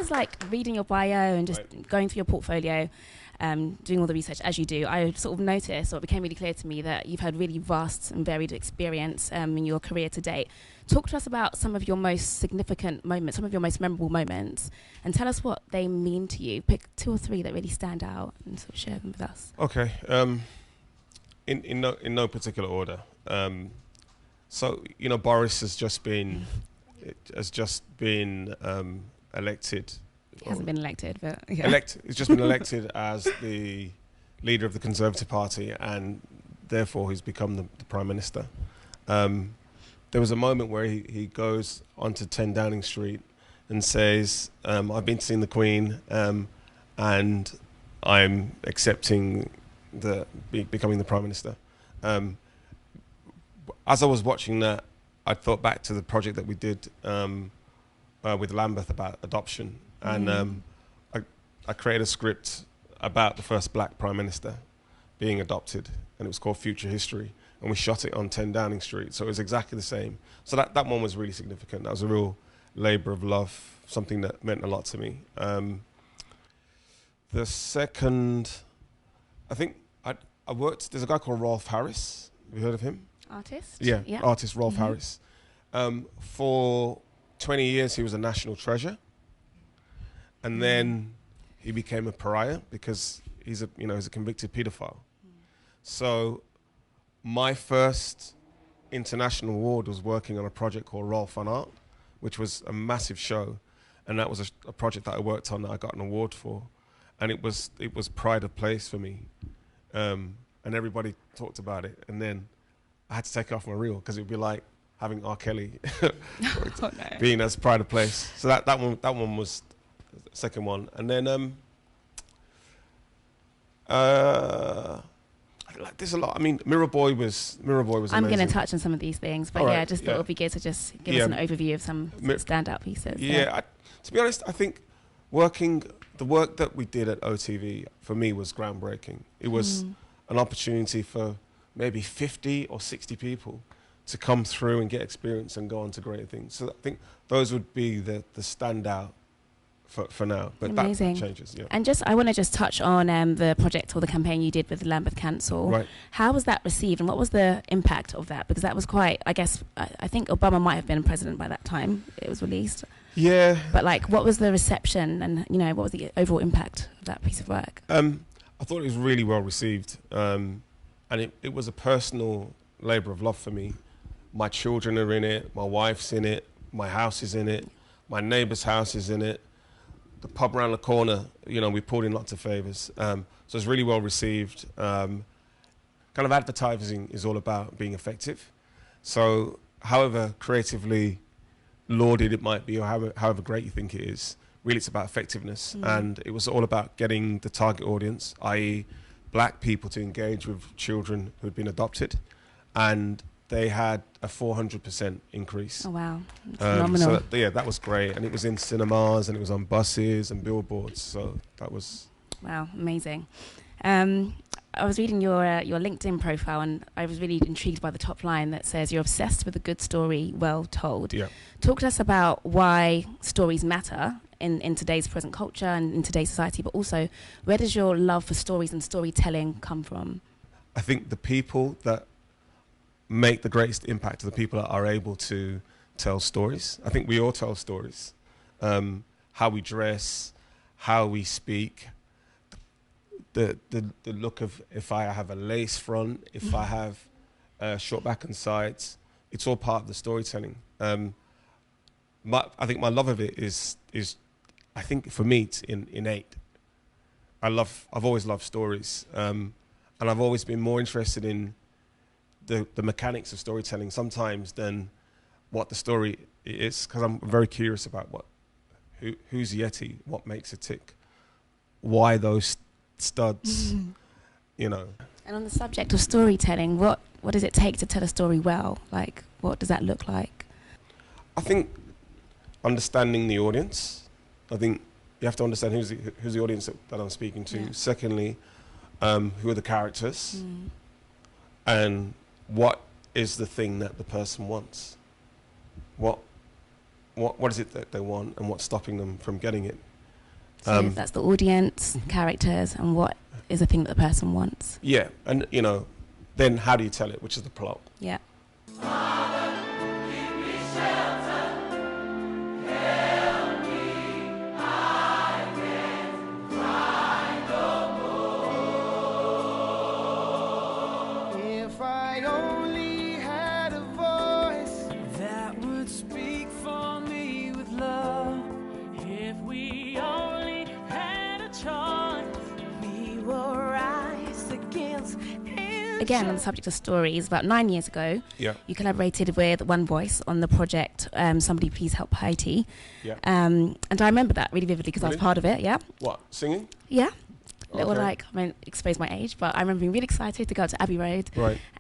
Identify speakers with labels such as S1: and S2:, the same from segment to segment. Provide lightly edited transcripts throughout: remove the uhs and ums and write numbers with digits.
S1: was like reading your bio and just going through your portfolio, doing all the research as you do, I sort of noticed, or it became really clear to me, that you've had really vast and varied experience in your career to date. Talk to us about some of your most significant moments, some of your most memorable moments, and tell us what they mean to you. Pick 2 or 3 that really stand out and sort of share them with us.
S2: Okay. In no particular order. So, you know, Boris has just been elected.
S1: He hasn't been elected, but yeah.
S2: He's just been elected as the leader of the Conservative Party, and therefore he's become the Prime Minister. There was a moment where he goes onto 10 Downing Street and says, I've been to see the Queen, and I'm accepting becoming the Prime Minister. As I was watching that, I thought back to the project that we did with Lambeth about adoption. And I created a script about the first black Prime Minister being adopted, and it was called Future History. And we shot it on 10 Downing Street, so it was exactly the same. So that one was really significant. That was a real labour of love, something that meant a lot to me. The second, I think I worked, there's a guy called Rolf Harris. Have you heard of him?
S1: Artist?
S2: Yeah. Artist Rolf Harris. For 20 years, he was a national treasure. And then he became a pariah because he's a convicted paedophile. So my first international award was working on a project called Rolf on Art, which was a massive show. And that was a project that I worked on that I got an award for. And it was pride of place for me. And everybody talked about it. And then I had to take it off my reel because it would be like having R. Kelly being as pride of place. So that one was the second one. And then like there's a lot. I mean, Mirror Boy was amazing.
S1: I'm going to touch on some of these things, but I just thought it would be good to just give us an overview of some standout pieces.
S2: To be honest, I think the work that we did at OTV for me was groundbreaking. It was an opportunity for maybe 50 or 60 people to come through and get experience and go on to greater things. So I think those would be the standout for now, but
S1: amazing.
S2: That changes. Yeah.
S1: And I want to just touch on the project or the campaign you did with the Lambeth Council.
S2: Right.
S1: How was that received, and what was the impact of that? Because that was quite, I guess, I think Obama might have been president by that time it was released.
S2: Yeah.
S1: But like, what was the reception, and what was the overall impact of that piece of work?
S2: I thought it was really well received, and it was a personal labour of love for me. My children are in it, my wife's in it, my house is in it, my neighbour's house is in it. The pub around the corner, we pulled in lots of favours. So it's really well received. Kind of advertising is all about being effective. So however creatively lauded it might be, or however great you think it is, really it's about effectiveness. And it was all about getting the target audience, i.e. black people, to engage with children who had been adopted. And they had a 400% increase.
S1: Oh, wow. That's phenomenal.
S2: So that was great. And it was in cinemas, and it was on buses and billboards. So that was...
S1: Wow, amazing. I was reading your LinkedIn profile, and I was really intrigued by the top line that says you're obsessed with a good story well told.
S2: Yeah.
S1: Talk to us about why stories matter in today's present culture and in today's society, but also where does your love for stories and storytelling come from?
S2: I think the people that make the greatest impact are the people that are able to tell stories. I think we all tell stories. How we dress, how we speak, the look of, if I have a lace front, if I have short back and sides, it's all part of the storytelling. I think my love of it is I think for me it's innate. I've always loved stories, and I've always been more interested in the mechanics of storytelling sometimes than what the story is, because I'm very curious about who's Yeti, what makes it tick, why those studs, And
S1: on the subject of storytelling, what does it take to tell a story well? Like, what does that look like?
S2: I think understanding the audience. I think you have to understand who's the audience that I'm speaking to. Yeah. Secondly, who are the characters, and what is the thing that the person wants? What is it that they want, and what's stopping them from getting it?
S1: So that's the audience, characters, and what is the thing that the person wants.
S2: Yeah, and then how do you tell it, which is the plot.
S1: Yeah.
S3: If I only had a voice that would speak for me with love. If we only had a choice, we will rise against
S1: Again, on the subject of stories, about 9 years ago, you collaborated with One Voice on the project Somebody Please Help Haiti.
S2: Yeah.
S1: And I remember that really vividly because I was part of it, yeah.
S2: What, singing?
S1: Yeah. Little,
S2: Okay.
S1: like, I mean, expose my age, but I remember being really excited to go out to Abbey Road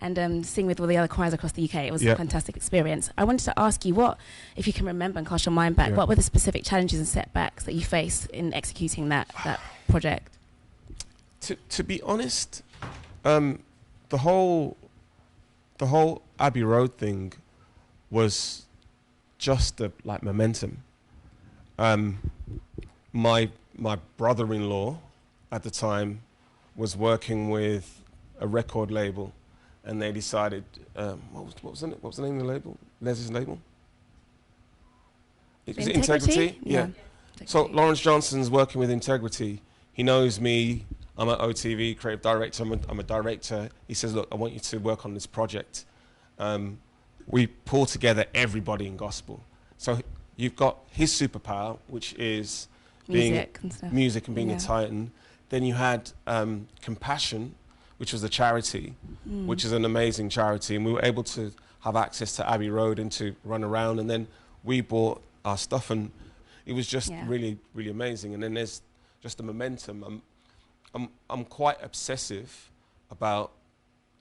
S1: and sing with all the other choirs across the UK. It was a fantastic experience. I wanted to ask you what, if you can remember and cast your mind back, what were the specific challenges and setbacks that you faced in executing that project?
S2: To be honest, the whole Abbey Road thing was just like momentum. My brother-in-law at the time was working with a record label, and they decided what was the name of the label? Les's label? Is it Integrity? Yeah. So Lawrence Johnson's working with Integrity. He knows me. I'm an OTV creative director. I'm a director. He says, look, I want you to work on this project. We pull together everybody in gospel. So you've got his superpower, which is music and being a titan. Then you had Compassion, which was a charity, which is an amazing charity. And we were able to have access to Abbey Road and to run around. And then we bought our stuff, and it was just really, really amazing. And then there's just the momentum. I'm quite obsessive about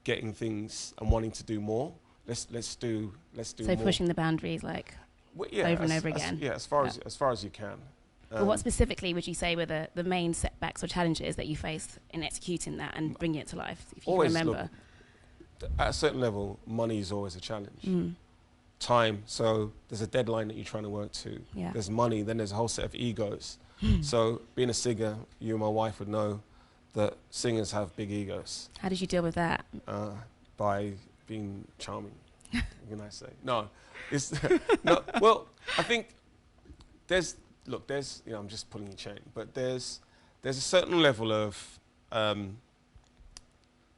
S2: getting things and wanting to do more. Let's do
S1: so
S2: more.
S1: Pushing the boundaries, like over and over again.
S2: As far as you can.
S1: But what specifically would you say were the main setbacks or challenges that you faced in executing that and bringing it to life, if you can remember?
S2: Look, at a certain level, money is always a challenge. Time. So there's a deadline that you're trying to work to. There's money. Then there's a whole set of egos. So being a singer, you and my wife would know that singers have big egos.
S1: How did you deal with that?
S2: By being charming. What can I say? No, it's no. Well, I think there's I'm just pulling your chain, but there's a certain level of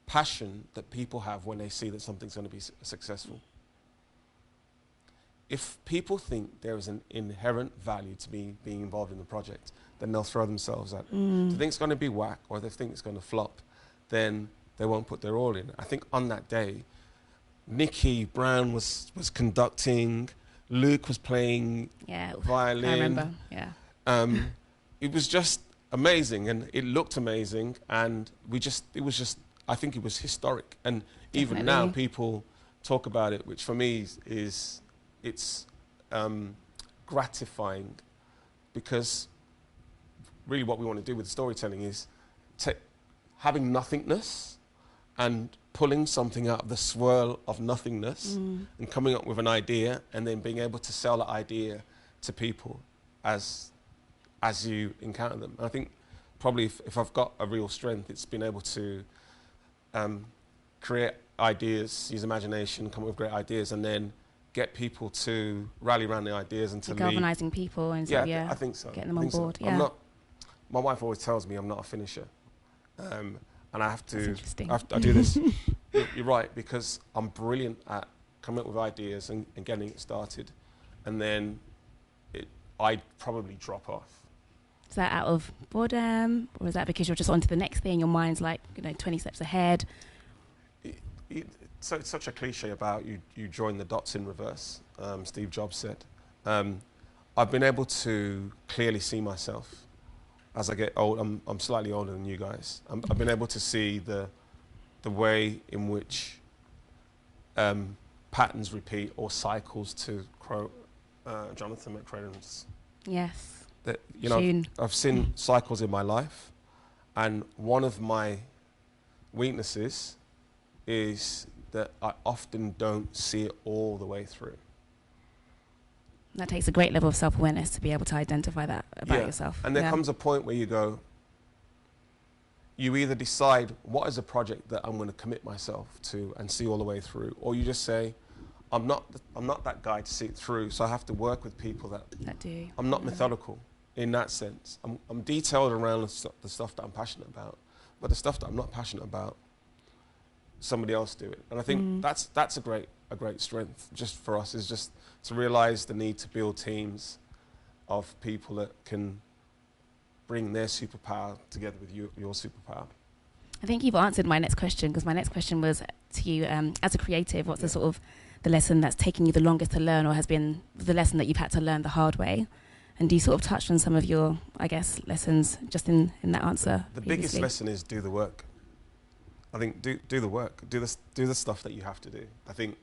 S2: passion that people have when they see that something's going to be successful. If people think there is an inherent value to being involved in the project, then they'll throw themselves at it. If they think it's going to be whack, or if they think it's going to flop, then they won't put their all in. I think on that day, Nikki Brown was conducting, Luke was playing violin.
S1: I remember,
S2: it was just amazing, and it looked amazing, and I think it was historic. And even now, people talk about it, which for me it's gratifying, because really what we want to do with storytelling is having nothingness and pulling something out of the swirl of nothingness and coming up with an idea, and then being able to sell that idea to people as you encounter them. And I think probably if I've got a real strength, it's been able to create ideas, use imagination, come up with great ideas, and then get people to rally around the ideas and to
S1: galvanizing people and
S2: I think so.
S1: Getting them on board.
S2: So. My wife always tells me I'm not a finisher, and I have to. I do this. You're right, because I'm brilliant at coming up with ideas and getting it started, and then I'd probably drop off.
S1: Is that out of boredom, or is that because you're just on to the next thing? Your mind's like 20 steps ahead.
S2: So it's such a cliche about you join the dots in reverse. Steve Jobs said. I've been able to clearly see myself as I get old. I'm slightly older than you guys. I've been able to see the way in which patterns repeat, or cycles, to quote Jonathan McCrennan's.
S1: Yes.
S2: That, I've seen cycles in my life, and one of my weaknesses is that I often don't see it all the way through.
S1: That takes a great level of self-awareness to be able to identify that about yourself.
S2: And there comes a point where you go, you either decide what is a project that I'm going to commit myself to and see all the way through, or you just say, I'm not that guy to see it through, so I have to work with people that
S1: do.
S2: I'm not methodical in that sense. I'm detailed around the stuff that I'm passionate about, but the stuff that I'm not passionate about, somebody else do it. And I think that's a great strength just for us, is just to realize the need to build teams of people that can bring their superpower together with your superpower.
S1: I think you've answered my next question, because my next question was to you, as a creative, what's the sort of the lesson that's taken you the longest to learn, or has been the lesson that you've had to learn the hard way? And do you sort of touch on some of your, I guess, lessons just in that answer?
S2: The biggest lesson is do the work. I think do the work, do the stuff that you have to do. I think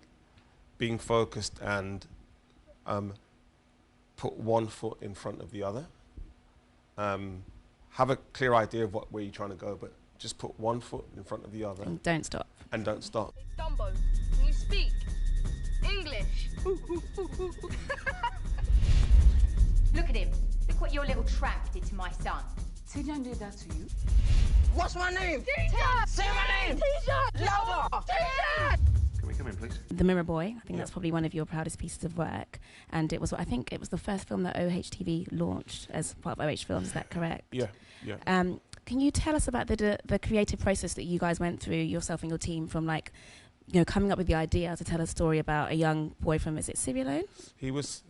S2: being focused and put one foot in front of the other. Have a clear idea of where you're trying to go, but just put one foot in front of the other.
S1: And don't stop.
S2: And don't stop.
S4: Hey, Dumbo, can you speak English?
S5: Look at him. Look what your little tramp did to my son.
S6: Tijan did that to you?
S4: What's my name? Teacher!
S6: Say my name!
S4: Teacher!
S6: Louder!
S4: Teacher!
S2: Can we come in, please?
S1: The Mirror Boy, I think that's probably one of your proudest pieces of work. And I think it was the first film that OHTV launched as part of OH Films, is that correct?
S2: Yeah.
S1: Can you tell us about the creative process that you guys went through, yourself and your team, from coming up with the idea to tell a story about a young boy from, is it Sierra Leone?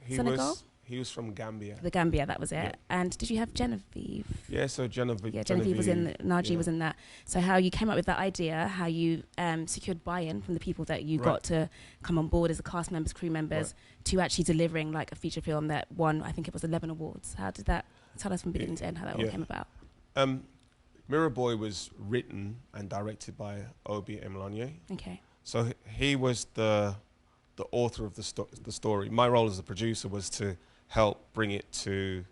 S1: Senegal?
S2: He was from Gambia.
S1: The Gambia, that was it.
S2: Yeah.
S1: And did you have Genevieve?
S2: Yeah, so Genevieve.
S1: Yeah, Genevieve was in, Naji was in that. So how you came up with that idea, how you secured buy-in from the people that you got to come on board as a cast members, crew members, to actually delivering a feature film that won, I think it was 11 awards. How did that, tell us from beginning to end how that all came about?
S2: Mirror Boy was written and directed by Obi Emilanye.
S1: Okay.
S2: So he was the author of the story. My role as a producer was to help bring it to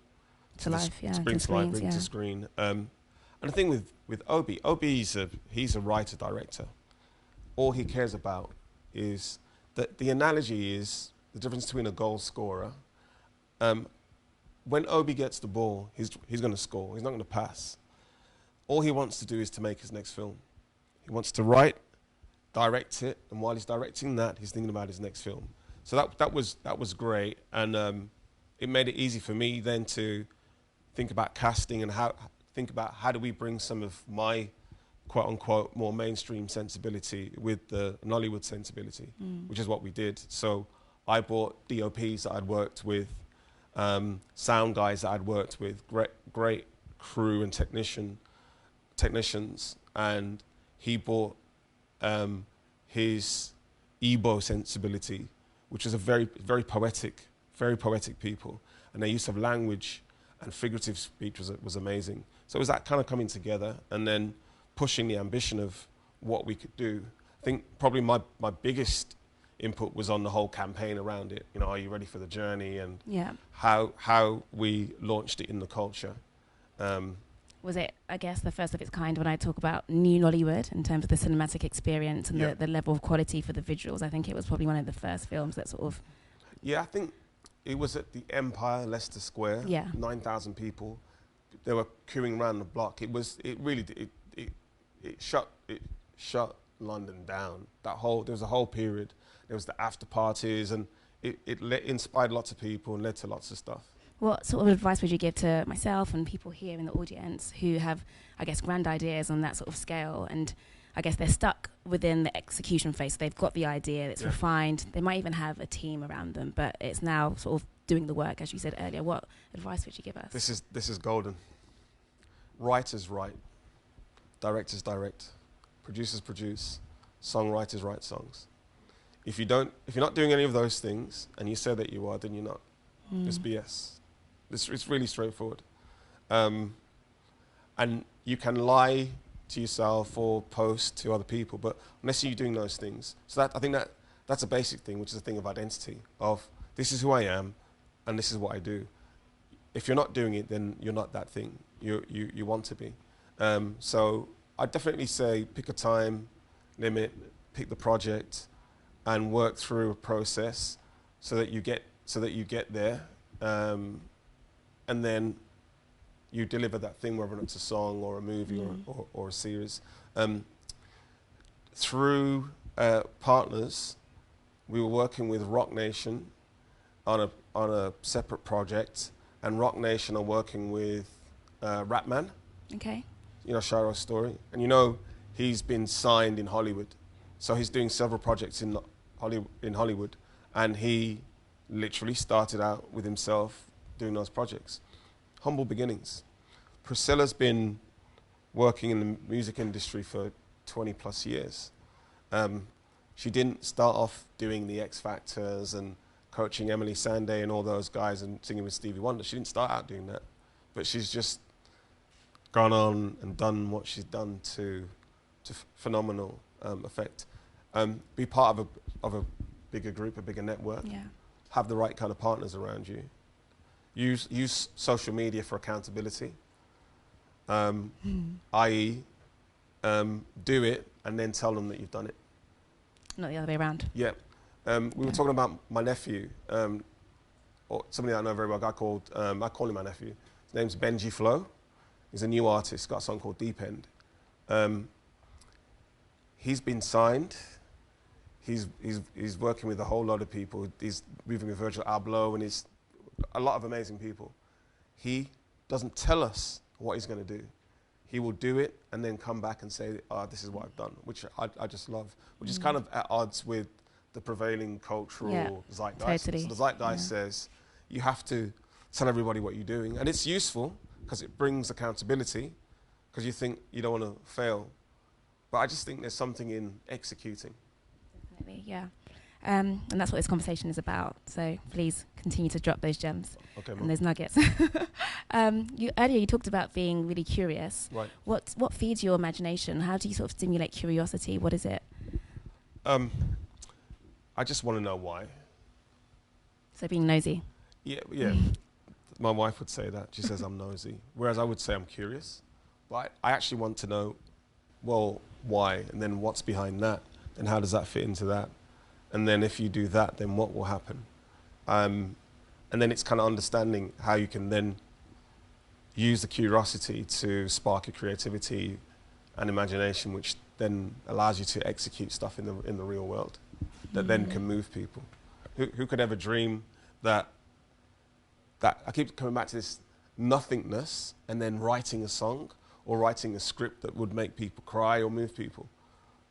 S1: life,
S2: bring to screen. And the thing with Obi, he's a writer director. All he cares about is that the analogy is the difference between a goal scorer. When Obi gets the ball, he's going to score. He's not going to pass. All he wants to do is to make his next film. He wants to write, direct it, and while he's directing that, he's thinking about his next film. So that was great, and it made it easy for me then to think about casting and think about how do we bring some of my quote unquote more mainstream sensibility with the Nollywood sensibility, which is what we did. So I brought DOPs that I'd worked with, sound guys that I'd worked with, great crew and technicians, and he brought his Igbo sensibility, which is a very poetic people, and their use of language and figurative speech was amazing. So it was that kind of coming together and then pushing the ambition of what we could do. I think probably my biggest input was on the whole campaign around it. Are you ready for the journey? And how we launched it in the culture.
S1: Was it, I guess, the first of its kind when I talk about new Nollywood in terms of the cinematic experience and the level of quality for the visuals? I think it was probably one of the first films that sort of...
S2: Yeah, I think it was at the Empire, Leicester Square. Yeah. 9,000 people. They were queuing around the block. It shut London down. There was a whole period. There was the after parties, and it inspired lots of people and led to lots of stuff.
S1: What sort of advice would you give to myself and people here in the audience who have, I guess, grand ideas on that sort of scale, and I guess they're stuck within the execution phase? They've got the idea, it's refined, they might even have a team around them, but it's now sort of doing the work, as you said earlier. What advice would you give us? This
S2: is golden. Writers write, directors direct, producers produce, songwriters write songs. If you're not doing any of those things and you say that you are, then you're not. It's BS. It's really straightforward. And you can lie to yourself or post to other people, but unless you're doing those things. So I think that's a basic thing, which is a thing of identity, of this is who I am and this is what I do. If you're not doing it, then you're not that thing you want to be. So I'd definitely say pick a time limit, pick the project, and work through a process so that you get so that you get there, and then you deliver that thing, whether it's a song or a movie or a series. Through partners, we were working with Rock Nation on a separate project, and Rock Nation are working with Rapman.
S1: Okay.
S2: You know Shiro's story, and you know he's been signed in Hollywood, so he's doing several projects in Hollywood, and he literally started out with himself doing those projects. Humble beginnings. Priscilla's been working in the music industry for 20 plus years. She didn't start off doing the X Factors and coaching Emily Sandé and all those guys and singing with Stevie Wonder. She didn't start out doing that, but she's just gone on and done what she's done to phenomenal effect. Be part of a bigger group, a bigger network.
S1: Yeah. Have
S2: the right kind of partners around you. Use social media for accountability. I.e., do it and then tell them that you've done it.
S1: Not the other way around.
S2: Yeah. We were talking about my nephew, or somebody I know very well, a guy called, I call him my nephew. His name's Benji Flo. He's a new artist, got a song called Deep End. He's been signed. He's working with a whole lot of people. He's moving with Virgil Abloh and he's a lot of amazing people. He doesn't tell us what he's going to do. He will do it and then come back and say, this is what I've done, which I just love, which is kind of at odds with the prevailing cultural zeitgeist.
S1: Totally.
S2: So the zeitgeist says you have to tell everybody what you're doing. And it's useful because it brings accountability because you think you don't want to fail. But I just think there's something in executing.
S1: Definitely, yeah. And that's what this conversation is about. So please continue to drop those gems and those nuggets. Earlier you talked about being really curious.
S2: Right.
S1: What feeds your imagination? How do you sort of stimulate curiosity? What is it?
S2: I just want to know why.
S1: So being nosy.
S2: Yeah. My wife would say that. She says I'm nosy. Whereas I would say I'm curious. But I actually want to know, well, why? And then what's behind that? And how does that fit into that? And then if you do that, then what will happen? And then it's kind of understanding how you can then use the curiosity to spark your creativity and imagination, which then allows you to execute stuff in the real world that then can move people. Who could ever dream that I keep coming back to this nothingness and then writing a song or writing a script that would make people cry or move people.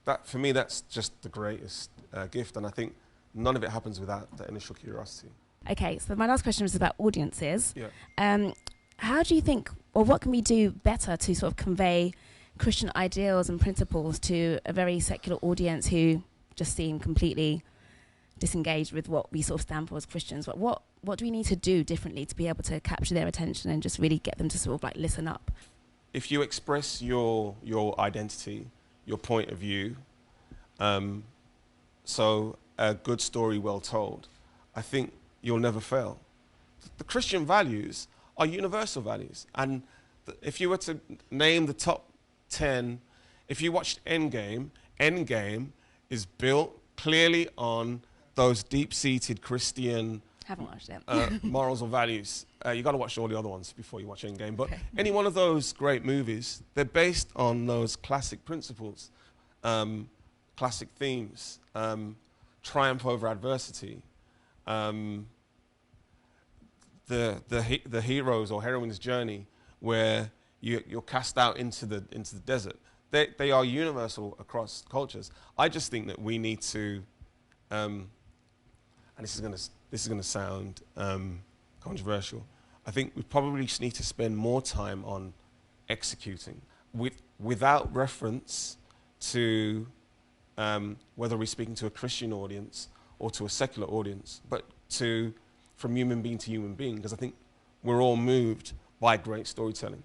S2: That, for me, that's just the greatest gift, and I think none of it happens without that initial curiosity.
S1: Okay, so my last question was about audiences.
S2: Yeah.
S1: How do you think, or what can we do better to sort of convey Christian ideals and principles to a very secular audience who just seem completely disengaged with what we sort of stand for as Christians? What do we need to do differently to be able to capture their attention and just really get them to sort of like listen up?
S2: If you express your identity, your point of view, so a good story well told, I think you'll never fail. The Christian values are universal values. And if you were to name the top 10, if you watched Endgame is built clearly on those deep-seated Christian
S1: haven't watched it.
S2: Morals or values. You got to watch all the other ones before you watch Endgame. But any one of those great movies, they're based on those classic principles, classic themes, triumph over adversity, the hero's or heroine's journey, where you're cast out into the desert. They are universal across cultures. I just think that we need to, and this is gonna sound controversial. I think we probably just need to spend more time on executing without reference to whether we're speaking to a Christian audience or to a secular audience, but from human being to human being, because I think we're all moved by great storytelling.